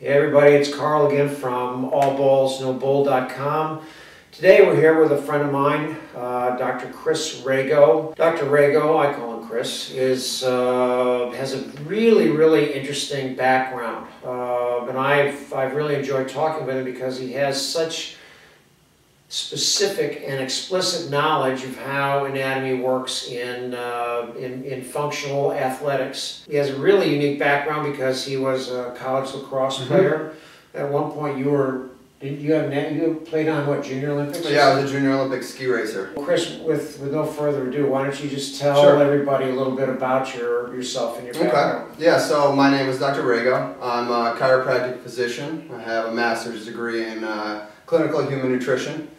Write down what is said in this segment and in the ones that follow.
Hey everybody, it's Carl again from AllBallsNoBull.com. Today we're here with a friend of mine, Dr. Chris Rago. Dr. Rago, I call him Chris, has a really interesting background. And I've really enjoyed talking with him because he has such specific and explicit knowledge of how anatomy works in functional athletics. He has a really unique background because he was a college lacrosse player. At one point you played on what, Junior Olympics? Yeah, I was a Junior Olympic ski racer. Chris, with no further ado, why don't you just tell everybody a little bit about yourself and your background? Okay. Yeah, so my name is Dr. Rago. I'm a chiropractic physician. I have a master's degree in clinical human nutrition.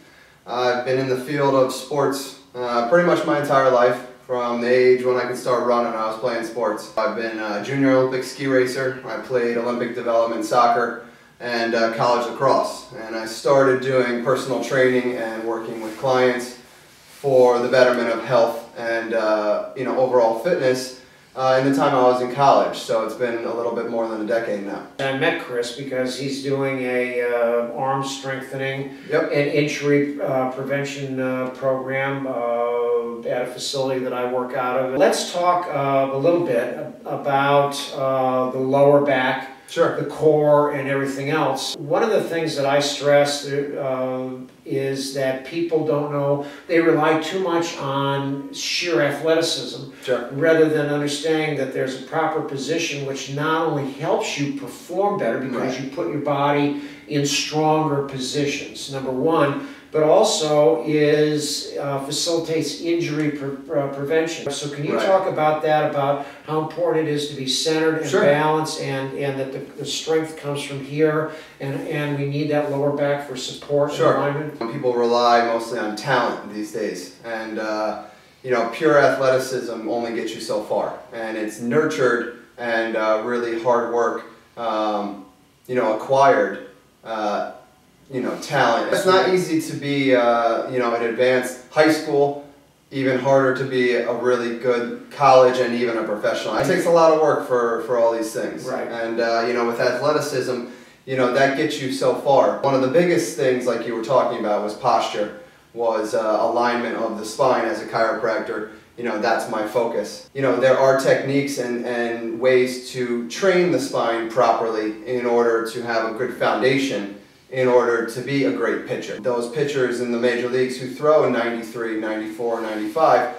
I've been in the field of sports pretty much my entire life. From the age when I could start running, I was playing sports. I've been a Junior Olympic ski racer. I played Olympic development soccer and college lacrosse. And I started doing personal training and working with clients for the betterment of health and overall fitness in the time I was in college. So it's been a little bit more than a decade now. I met Chris because he's doing a arm strengthening and injury prevention program at a facility that I work out of. Let's talk a little bit about the lower back, the core, and everything else. One of the things that I stress is that people don't know, they rely too much on sheer athleticism rather than understanding that there's a proper position which not only helps you perform better because you put your body in stronger positions, number one, but also facilitates injury prevention. So can you talk about that, about how important it is to be centered and balanced, and that the strength comes from here, and we need that lower back for support and alignment? People rely mostly on talent these days, and pure athleticism only gets you so far, and it's nurtured and really hard work, acquired talent. It's not easy to be, an advanced high school, even harder to be a really good college and even a professional. It takes a lot of work for all these things. And, with athleticism, that gets you so far. One of the biggest things, like you were talking about, was posture, was alignment of the spine. As a chiropractor, that's my focus. There are techniques and ways to train the spine properly in order to have a good foundation in order to be a great pitcher. Those pitchers in the major leagues who throw in 93, 94, 95,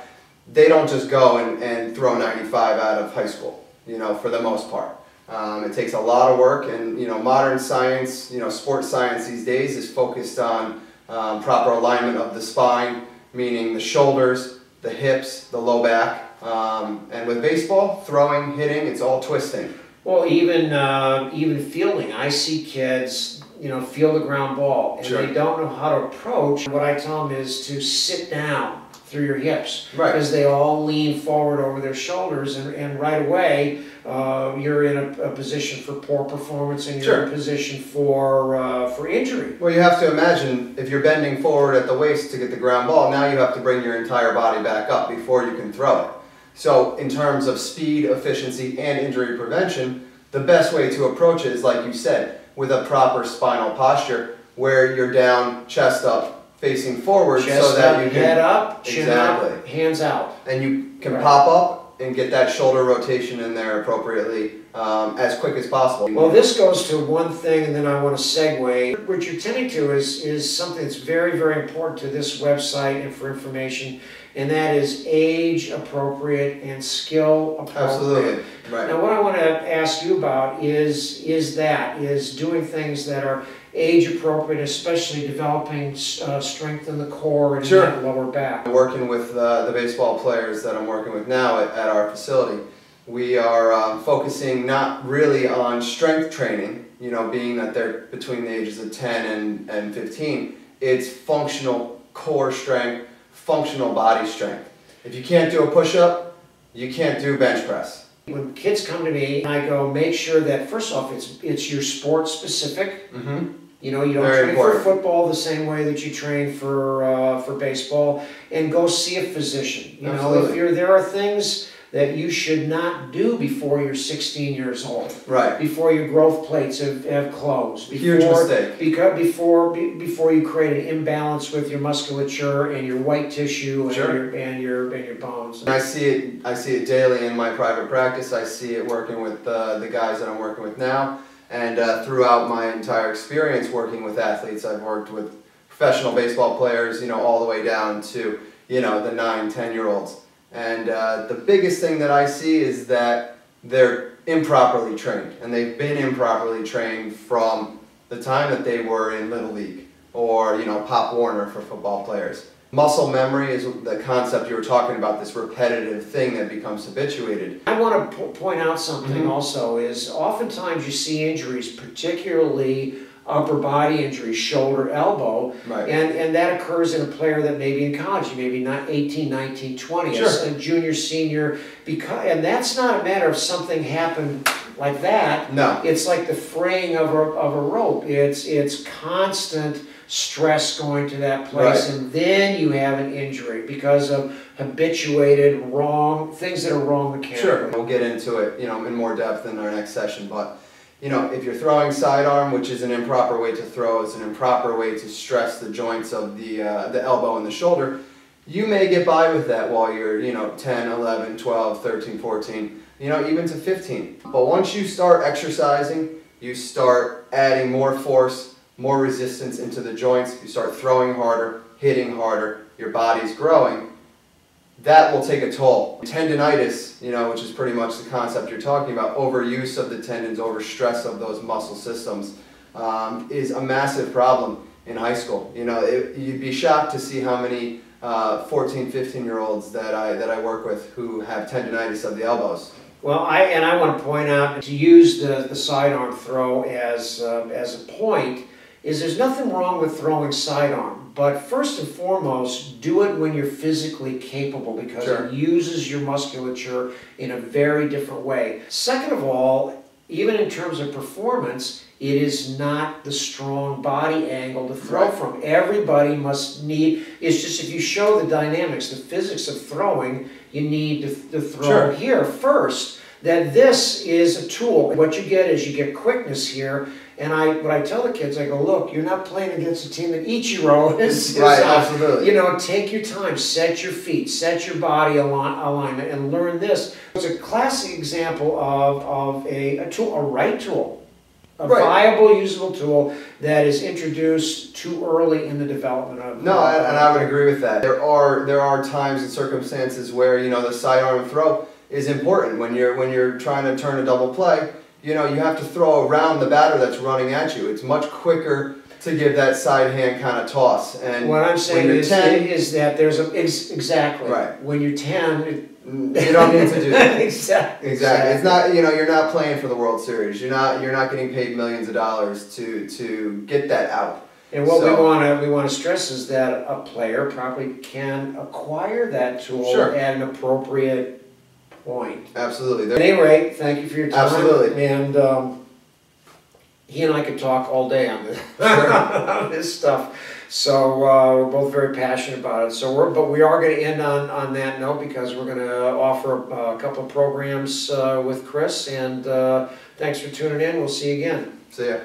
they don't just go and throw 95 out of high school, for the most part. It takes a lot of work, and modern science, sports science these days is focused on proper alignment of the spine, meaning the shoulders, the hips, the low back, and with baseball, throwing, hitting, it's all twisting. Well, even fielding, I see kids field a ground ball, and they don't know how to approach. What I tell them is to sit down through your hips, because they all lean forward over their shoulders, and right away you're in a position for poor performance, and you're in a position for injury. Well, you have to imagine, if you're bending forward at the waist to get the ground ball, now you have to bring your entire body back up before you can throw it. So in terms of speed, efficiency, and injury prevention, the best way to approach it is, like you said, with a proper spinal posture, where you're down, chest up, facing forward, so that you can head up, chin up, hands out, and you can pop up and get that shoulder rotation in there appropriately as quick as possible. Well, this goes to one thing, and then I want to segue. What you're tending to is something that's very important to this website and for information, and that is age appropriate and skill appropriate. Absolutely. Now, what I want to ask you about is doing things that are age appropriate, especially developing strength in the core and in the lower back. Working with the baseball players that I'm working with now at our facility, we are focusing not really on strength training, being that they're between the ages of 10 and 15. It's functional core strength, functional body strength. If you can't do a push-up, you can't do bench press. When kids come to me, I go, make sure that, first off, it's your sport specific. You don't train for football the same way that you train for baseball, and go see a physician. If there are things that you should not do before you're 16 years old. Right. Before your growth plates have closed. Huge mistake. Before you create an imbalance with your musculature and your white tissue and your bones. And I see it daily in my private practice. I see it working with the guys that I'm working with now, and throughout my entire experience working with athletes. I've worked with professional baseball players, all the way down to the 9, 10-year-olds. And the biggest thing that I see is that they're improperly trained, and they've been improperly trained from the time that they were in Little League or Pop Warner for football players. Muscle memory is the concept you were talking about, this repetitive thing that becomes habituated. I want to point out something also is oftentimes you see injuries, particularly upper body injuries, shoulder, elbow, and that occurs in a player that may be in college, maybe not 18, 19, 20, a junior, senior, and that's not a matter of something happened like that. No. It's like the fraying of a rope. It's constant stress going to that place, and then you have an injury because of habituated wrong things that are wrong mechanically. Sure, we'll get into it, in more depth in our next session, but if you're throwing sidearm, which is an improper way to throw, it's an improper way to stress the joints of the elbow and the shoulder, you may get by with that while you're 10, 11, 12, 13, 14, even to 15. But once you start exercising, you start adding more force, more resistance into the joints, you start throwing harder, hitting harder, your body's growing, that will take a toll. Tendinitis, which is pretty much the concept you're talking about, overuse of the tendons, overstress of those muscle systems, is a massive problem in high school. You'd be shocked to see how many 14, 15-year-olds that I work with who have tendinitis of the elbows. Well, I want to point out, to use the sidearm throw as a point, is there's nothing wrong with throwing sidearm, but first and foremost, do it when you're physically capable, because it uses your musculature in a very different way. Second of all, even in terms of performance, it is not the strong body angle to throw from. Everybody must need, it's just if you show the dynamics, the physics of throwing, you need to throw here first. That this is a tool. What you get is you get quickness here, and what I tell the kids, I go, look, you're not playing against a team that Ichiro is absolutely. Take your time, set your feet, set your body alignment, and learn this. It's a classic example of a tool, a right tool, a viable, usable tool that is introduced too early in the development of. No, and I would agree with that. There are times and circumstances where the sidearm throw is important. When you're trying to turn a double play, you have to throw around the batter that's running at you. It's much quicker to give that side hand kind of toss. And what I'm saying is that there's exactly when you're 10. You don't need to do that. Exactly. It's not, you're not playing for the World Series. You're not getting paid millions of dollars to get that out. And what we want to stress is that a player probably can acquire that tool at an appropriate point. Absolutely. At any rate, thank you for your time. Absolutely. And he and I could talk all day on this, on this stuff. So we're both very passionate about it. But we are going to end on that note, because we're going to offer a couple of programs with Chris. And thanks for tuning in. We'll see you again. See ya.